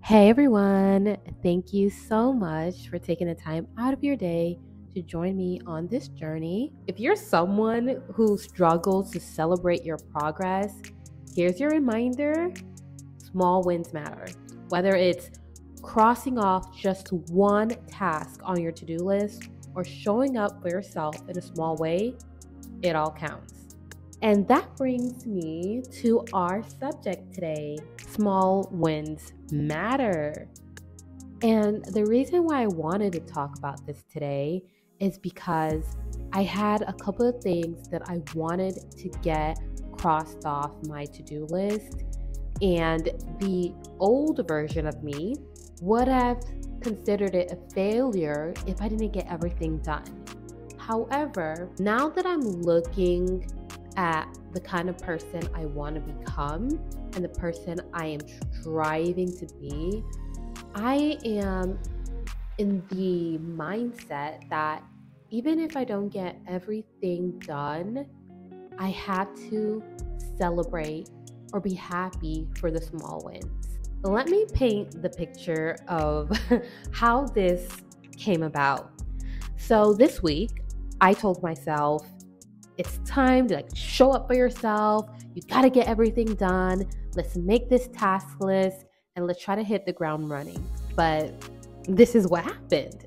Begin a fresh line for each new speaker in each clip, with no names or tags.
Hey everyone, thank you so much for taking the time out of your day to join me on this journey. If you're someone who struggles to celebrate your progress, here's your reminder: small wins matter. Whether it's crossing off just one task on your to do list or showing up for yourself in a small way, it all counts. And that brings me to our subject today: small wins matter. And the reason why I wanted to talk about this today is because I had a couple of things that I wanted to get crossed off my to do list. And the old version of me would have considered it a failure if I didn't get everything done. However, now that I'm looking at the kind of person I want to become and the person I am striving to be, I am in the mindset that even if I don't get everything done, I have to celebrate or be happy for the small wins. Let me paint the picture of how this came about. So this week, I told myself, it's time to show up for yourself. You got to get everything done. Let's make this task list and let's try to hit the ground running. But this is what happened.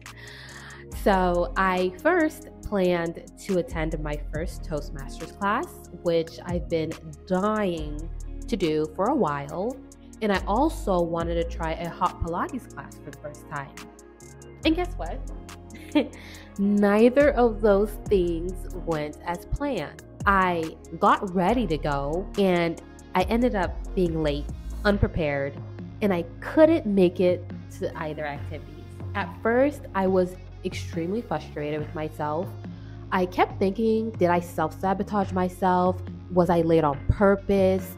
So I first planned to attend my first Toastmasters class, which I've been dying to do for a while. And I also wanted to try a hot Pilates class for the first time. And guess what? Neither of those things went as planned. I got ready to go and I ended up being late, unprepared, and I couldn't make it to either activities. At first, I was extremely frustrated with myself. I kept thinking, did I self-sabotage myself? Was I late on purpose?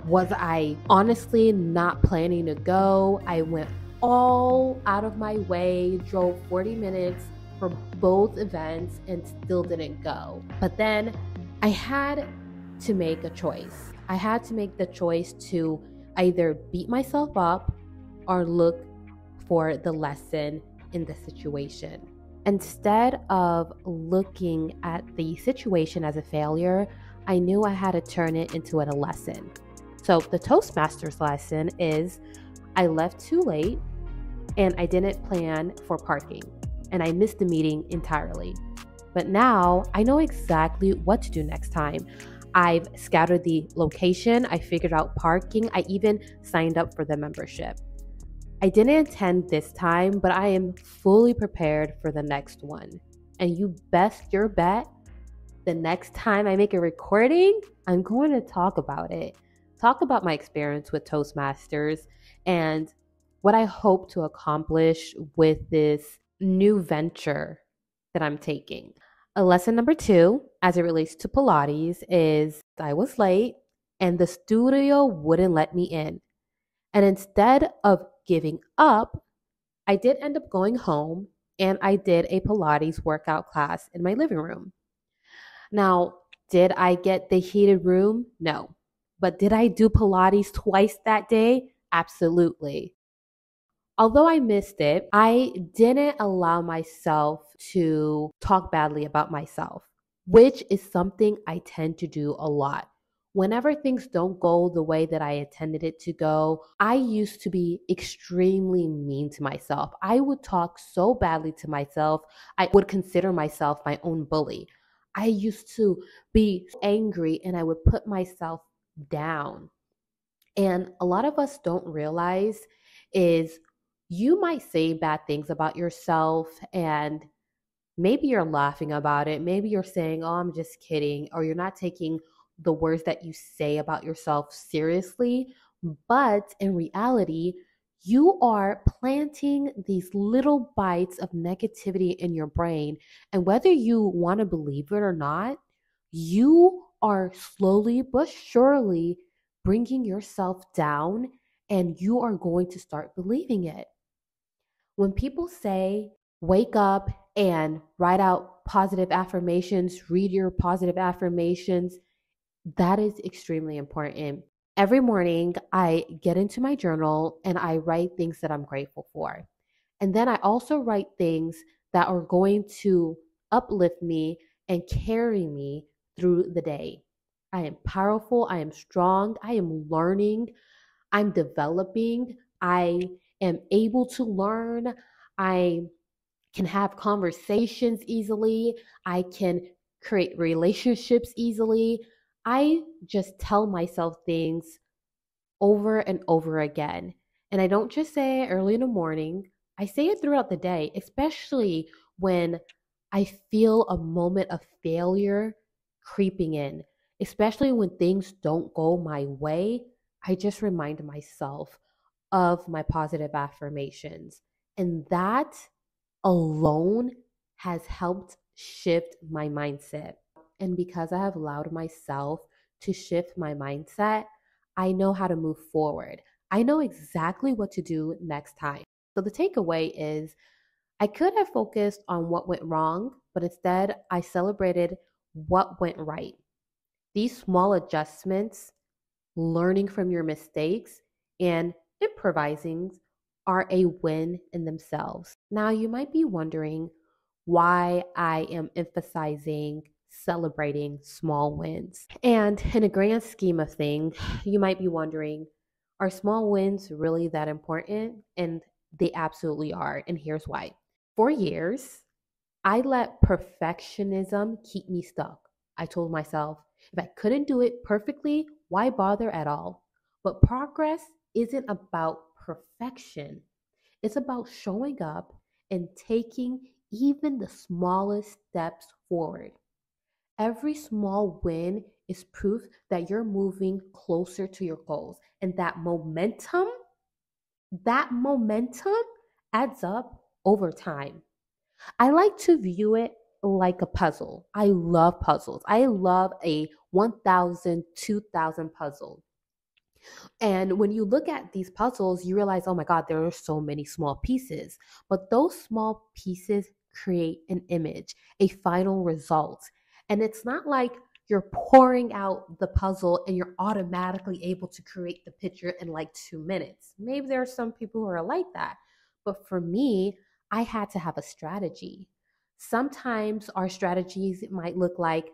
Was I honestly not planning to go? I went all out of my way, drove 40 minutes for both events and still didn't go. But then I had to make a choice. I had to make the choice to either beat myself up or look for the lesson in the situation. Instead of looking at the situation as a failure, I knew I had to turn it into a lesson. So the Toastmasters lesson is I left too late and I didn't plan for parking and I missed the meeting entirely. But now I know exactly what to do next time. I've scouted the location, I figured out parking, I even signed up for the membership. I didn't attend this time, but I am fully prepared for the next one. And you best your bet, the next time I make a recording, I'm going to talk about it. Talk about my experience with Toastmasters and what I hope to accomplish with this new venture that I'm taking. Lesson number 2, as it relates to Pilates, is I was late and the studio wouldn't let me in. And instead of giving up, I did end up going home and I did a Pilates workout class in my living room. Now, did I get the heated room? No. But did I do Pilates twice that day? Absolutely. Although I missed it, I didn't allow myself to talk badly about myself, which is something I tend to do a lot. Whenever things don't go the way that I intended it to go, I used to be extremely mean to myself. I would talk so badly to myself. I would consider myself my own bully. I used to be angry and I would put myself down. And a lot of us don't realize is you might say bad things about yourself and maybe you're laughing about it. Maybe you're saying, oh, I'm just kidding, or you're not taking the words that you say about yourself seriously. But in reality, you are planting these little bites of negativity in your brain. And whether you want to believe it or not, you are slowly but surely bringing yourself down and you are going to start believing it. When people say, wake up and write out positive affirmations, read your positive affirmations, that is extremely important. Every morning, I get into my journal and I write things that I'm grateful for. And then I also write things that are going to uplift me and carry me through the day. I am powerful. I am strong. I am learning. I'm developing. I am able to learn. I can have conversations easily. I can create relationships easily. I just tell myself things over and over again. And I don't just say it early in the morning, I say it throughout the day, especially when I feel a moment of failure creeping in, especially when things don't go my way. I just remind myself of my positive affirmations. And that alone has helped shift my mindset. And because I have allowed myself to shift my mindset, I know how to move forward. I know exactly what to do next time. So the takeaway is I could have focused on what went wrong, but instead I celebrated what went right. These small adjustments, learning from your mistakes, and improvising are a win in themselves. Now, you might be wondering why I am emphasizing celebrating small wins. And in a grand scheme of things, you might be wondering, are small wins really that important? And they absolutely are. And here's why. For years, I let perfectionism keep me stuck. I told myself, if I couldn't do it perfectly, why bother at all? But progress isn't about perfection, it's about showing up and taking even the smallest steps forward. Every small win is proof that you're moving closer to your goals. And that momentum adds up over time. I like to view it like a puzzle. I love puzzles. I love a 1,000, 2,000 puzzle. And when you look at these puzzles, you realize, oh my God, there are so many small pieces. But those small pieces create an image, a final result. And it's not like you're pouring out the puzzle and you're automatically able to create the picture in like 2 minutes. Maybe there are some people who are like that. But for me, I had to have a strategy. Sometimes our strategies might look like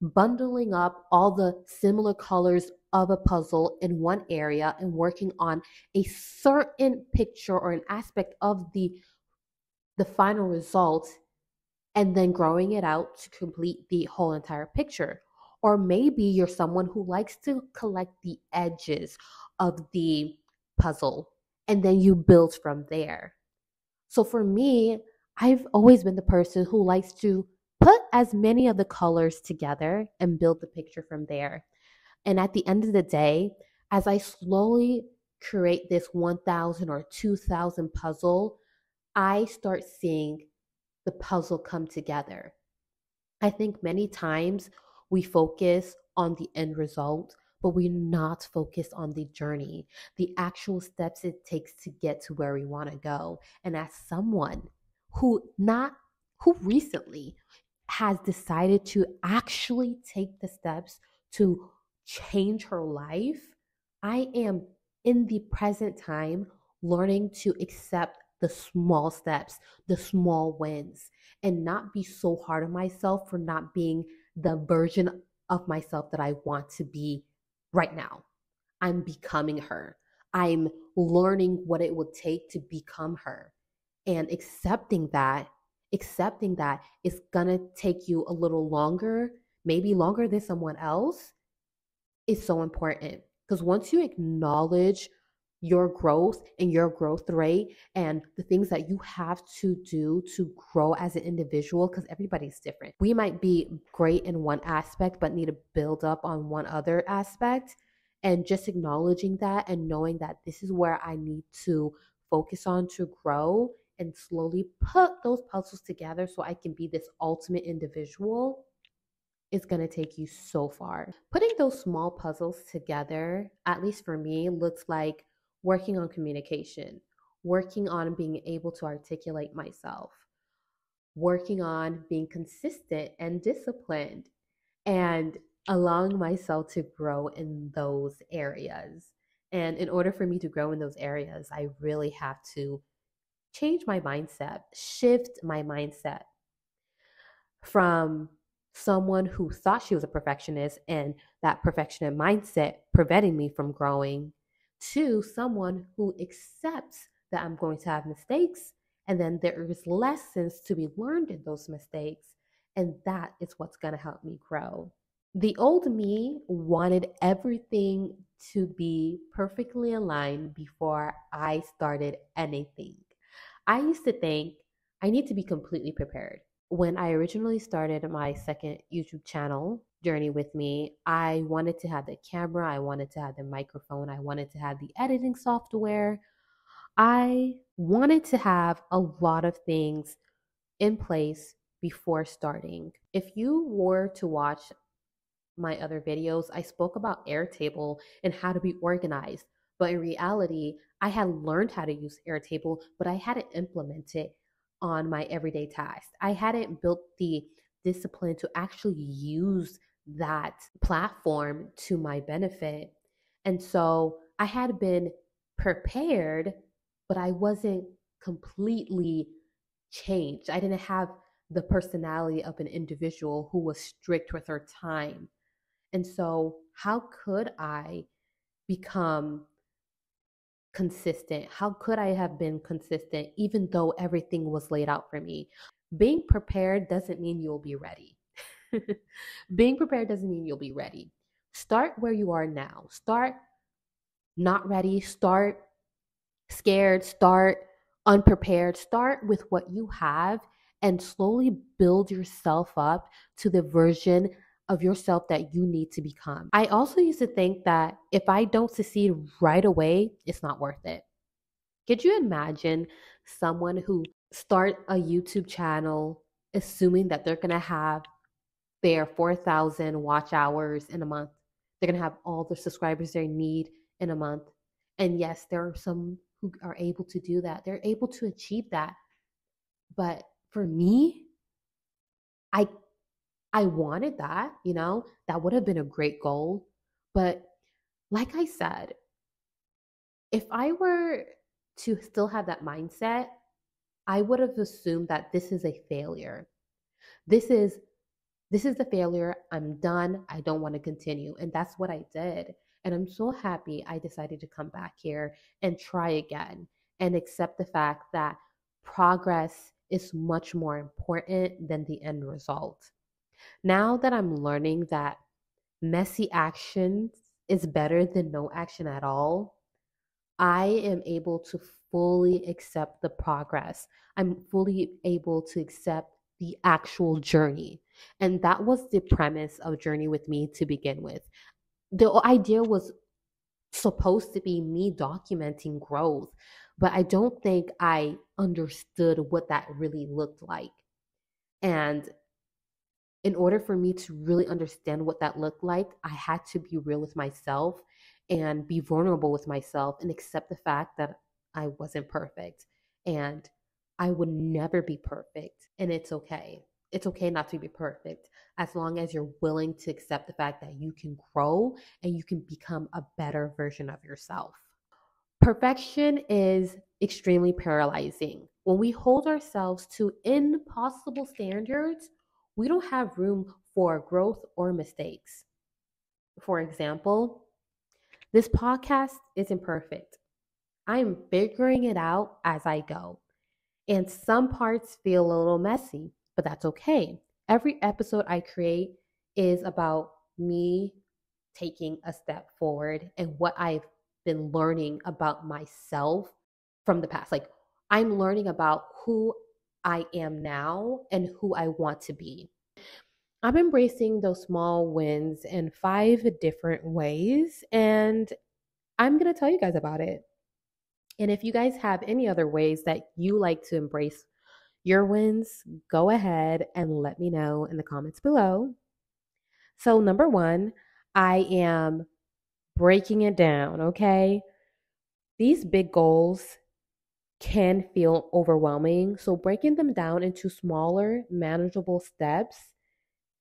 bundling up all the similar colors of a puzzle in one area and working on a certain picture or an aspect of the final result, and then growing it out to complete the whole entire picture. Or maybe you're someone who likes to collect the edges of the puzzle and then you build from there. So for me, I've always been the person who likes to put as many of the colors together and build the picture from there. And at the end of the day, as I slowly create this 1,000 or 2,000 puzzle, I start seeing the puzzle come together. I think many times we focus on the end result, but we're not focused on the journey, the actual steps it takes to get to where we want to go. And as someone who recently has decided to actually take the steps to change her life, I am in the present time learning to accept the small steps, the small wins, and not be so hard on myself for not being the version of myself that I want to be right now. I'm becoming her. I'm learning what it would take to become her. And accepting that is gonna take you a little longer, maybe longer than someone else, is so important. Because once you acknowledge your growth and your growth rate and the things that you have to do to grow as an individual, because everybody's different. We might be great in one aspect, but need to build up on one other aspect. And just acknowledging that and knowing that this is where I need to focus on to grow and slowly put those puzzles together so I can be this ultimate individual is going to take you so far. Putting those small puzzles together, at least for me, looks like working on communication, working on being able to articulate myself, working on being consistent and disciplined, and allowing myself to grow in those areas. And in order for me to grow in those areas, I really have to change my mindset, shift my mindset from someone who thought she was a perfectionist and that perfectionist mindset preventing me from growing to someone who accepts that I'm going to have mistakes and then there is lessons to be learned in those mistakes. And that is what's going to help me grow. The old me wanted everything to be perfectly aligned before I started anything. I used to think I need to be completely prepared. When I originally started my second YouTube channel, Journey with Me, I wanted to have the camera, I wanted to have the microphone, I wanted to have the editing software. I wanted to have a lot of things in place before starting. If you were to watch my other videos, I spoke about Airtable and how to be organized. But in reality, I had learned how to use Airtable, but I hadn't implemented it on my everyday tasks. I hadn't built the discipline to actually use that platform to my benefit. And so I had been prepared, but I wasn't completely changed. I didn't have the personality of an individual who was strict with her time. And so, how could I become consistent? How could I have been consistent even though everything was laid out for me? Being prepared doesn't mean you'll be ready. Being prepared doesn't mean you'll be ready. Start where you are now. Start not ready. Start scared. Start unprepared. Start with what you have and slowly build yourself up to the version of yourself that you need to become. I also used to think that if I don't succeed right away, it's not worth it. Could you imagine someone who start a YouTube channel assuming that they're going to have their 4,000 watch hours in a month? They're going to have all the subscribers they need in a month. And yes, there are some who are able to do that. They're able to achieve that. But for me, I I wanted that, that would have been a great goal. But like I said, if I were to still have that mindset, I would have assumed that this is a failure. This is the failure. I'm done. I don't want to continue. And that's what I did. And I'm so happy I decided to come back here and try again and accept the fact that progress is much more important than the end result. Now that I'm learning that messy action is better than no action at all, I am able to fully accept the progress. I'm fully able to accept the actual journey. And that was the premise of Journey with Me to begin with. The idea was supposed to be me documenting growth, but I don't think I understood what that really looked like. And in order for me to really understand what that looked like, I had to be real with myself and be vulnerable with myself and accept the fact that I wasn't perfect and I would never be perfect. And it's okay. It's okay not to be perfect as long as you're willing to accept the fact that you can grow and you can become a better version of yourself. Perfection is extremely paralyzing. When we hold ourselves to impossible standards, we don't have room for growth or mistakes. For example, this podcast isn't perfect. I'm figuring it out as I go. And some parts feel a little messy, but that's okay. Every episode I create is about me taking a step forward and what I've been learning about myself from the past. Like, I'm learning about who I am now and who I want to be. I'm embracing those small wins in 5 different ways, and I'm going to tell you guys about it. And if you guys have any other ways that you like to embrace your wins, go ahead and let me know in the comments below. So, number one, I am breaking it down, okay? These big goals can feel overwhelming. So, breaking them down into smaller, manageable steps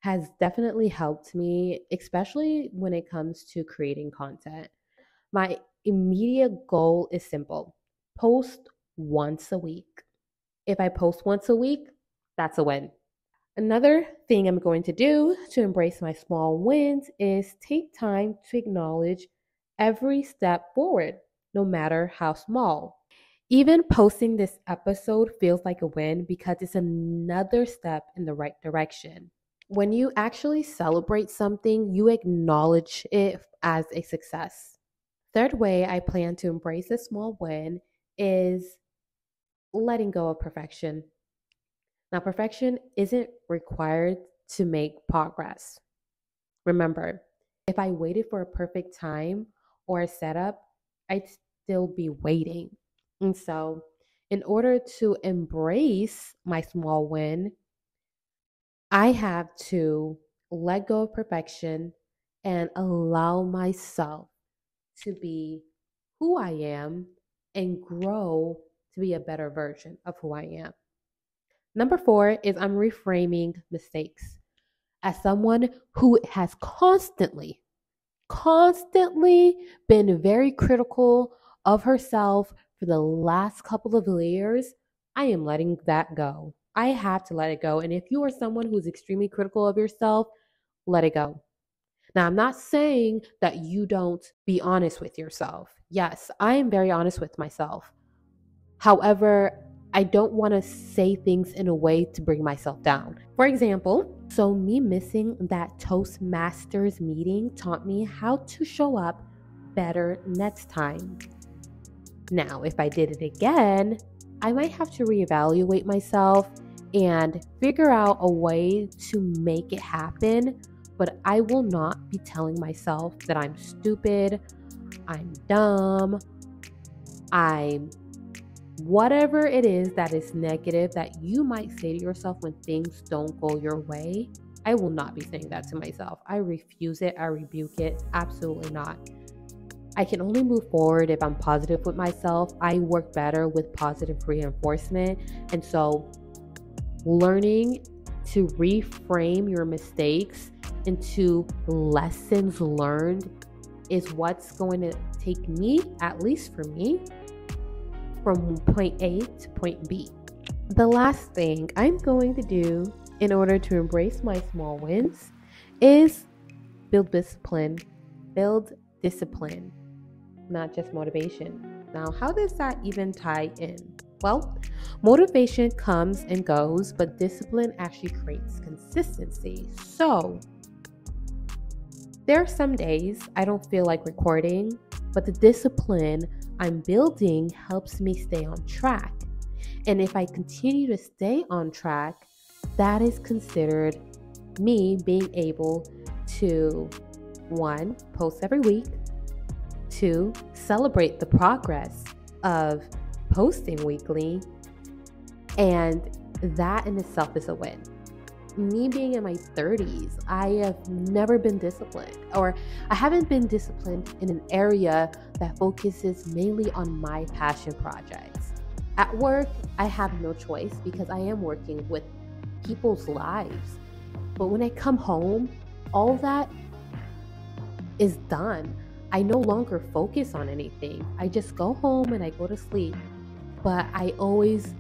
has definitely helped me, especially when it comes to creating content. My immediate goal is simple: post once a week. If I post once a week, that's a win. Another thing I'm going to do to embrace my small wins is take time to acknowledge every step forward, no matter how small. Even posting this episode feels like a win because it's another step in the right direction. When you actually celebrate something, you acknowledge it as a success. Third way I plan to embrace a small win is letting go of perfection. Now, perfection isn't required to make progress. Remember, if I waited for a perfect time or a setup, I'd still be waiting. And so, in order to embrace my small win, I have to let go of perfection and allow myself to be who I am and grow to be a better version of who I am. Number four is I'm reframing mistakes. As someone who has constantly been very critical of herself for the last couple of years, I am letting that go. I have to let it go. And if you are someone who's extremely critical of yourself, let it go. Now, I'm not saying that you don't be honest with yourself. Yes, I am very honest with myself. However, I don't want to say things in a way to bring myself down. For example, so me missing that Toastmasters meeting taught me how to show up better next time. Now, if I did it again, I might have to reevaluate myself and figure out a way to make it happen, but I will not be telling myself that I'm stupid, I'm dumb, I'm whatever it is that is negative that you might say to yourself when things don't go your way. I will not be saying that to myself. I refuse it. I rebuke it. Absolutely not. I can only move forward if I'm positive with myself. I work better with positive reinforcement. And so learning to reframe your mistakes into lessons learned is what's going to take me, at least for me, from point A to point B. The last thing I'm going to do in order to embrace my small wins is build discipline. Build discipline, not just motivation. Now, how does that even tie in? Well, motivation comes and goes, but discipline actually creates consistency. So, there are some days I don't feel like recording, but the discipline I'm building helps me stay on track. And if I continue to stay on track, that is considered me being able to, one, post every week, two, celebrate the progress of posting weekly, and that in itself is a win. Me being in my 30s, I have never been disciplined, or I haven't been disciplined in an area that focuses mainly on my passion projects. At work, I have no choice because I am working with people's lives. But when I come home, all that is done. I no longer focus on anything. I just go home and I go to sleep. But I always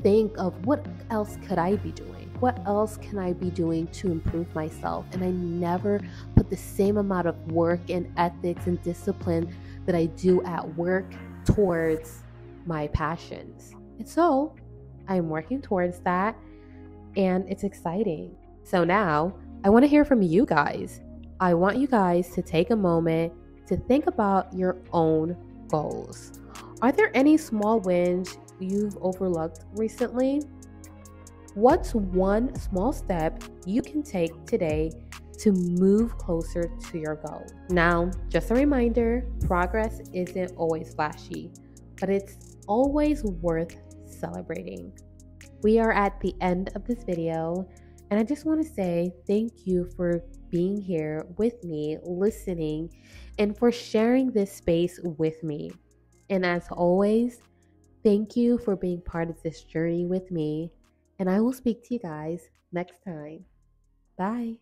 think of what else could I be doing? What else can I be doing to improve myself? And I never put the same amount of work and ethics and discipline that I do at work towards my passions. And so I'm working towards that, and it's exciting. So now I want to hear from you guys. I want you guys to take a moment to think about your own goals. Are there any small wins you've overlooked recently? What's one small step you can take today to move closer to your goal? Now, just a reminder, progress isn't always flashy, but it's always worth celebrating. We are at the end of this video, and I just want to say thank you for being here with me, listening, and for sharing this space with me. And as always, thank you for being part of this journey with me, and I will speak to you guys next time. Bye.